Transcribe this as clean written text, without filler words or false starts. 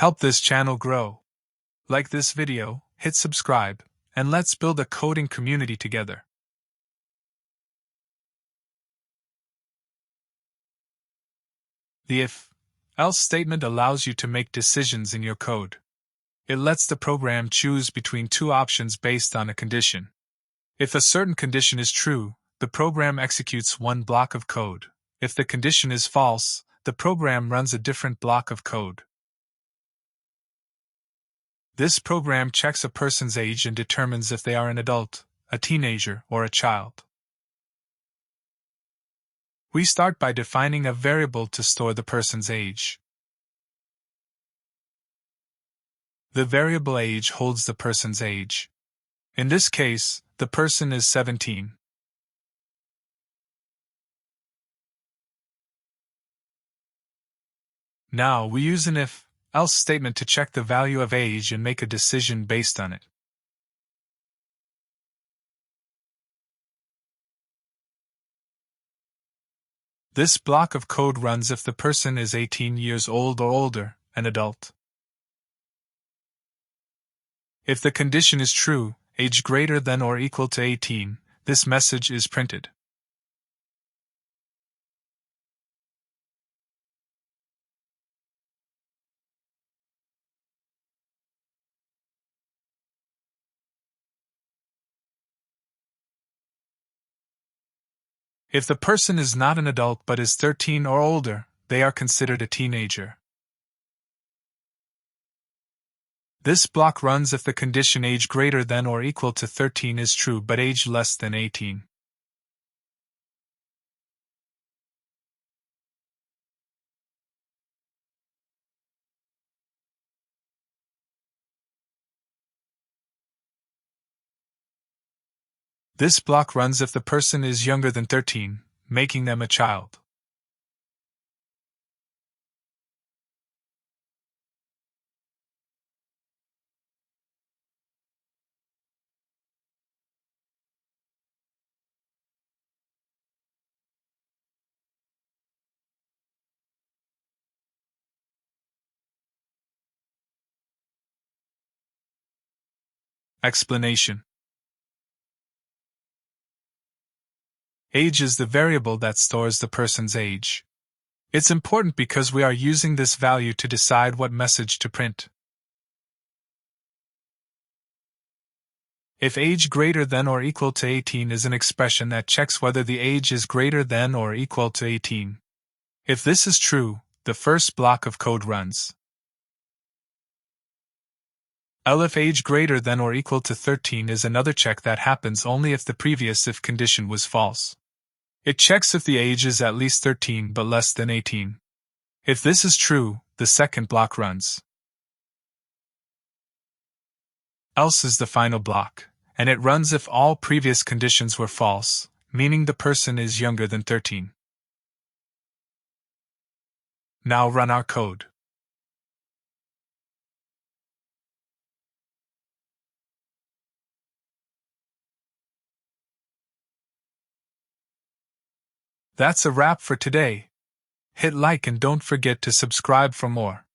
Help this channel grow. Like this video, hit subscribe, and let's build a coding community together. The if-else statement allows you to make decisions in your code. It lets the program choose between two options based on a condition. If a certain condition is true, the program executes one block of code. If the condition is false, the program runs a different block of code. This program checks a person's age and determines if they are an adult, a teenager, or a child. We start by defining a variable to store the person's age. The variable age holds the person's age. In this case, the person is 17. Now we use an if-else statement to check the value of age and make a decision based on it. This block of code runs if the person is 18 years old or older, an adult. If the condition is true, age greater than or equal to 18, this message is printed. If the person is not an adult but is 13 or older, they are considered a teenager. This block runs if the condition age greater than or equal to 13 is true but age less than 18. This block runs if the person is younger than 13, making them a child. Explanation. Age is the variable that stores the person's age. It's important because we are using this value to decide what message to print. If age greater than or equal to 18 is an expression that checks whether the age is greater than or equal to 18. If this is true, the first block of code runs. If age greater than or equal to 13 is another check that happens only if the previous if condition was false. It checks if the age is at least 13 but less than 18. If this is true, the second block runs. Else is the final block, and it runs if all previous conditions were false, meaning the person is younger than 13. Now run our code. That's a wrap for today. Hit like and don't forget to subscribe for more.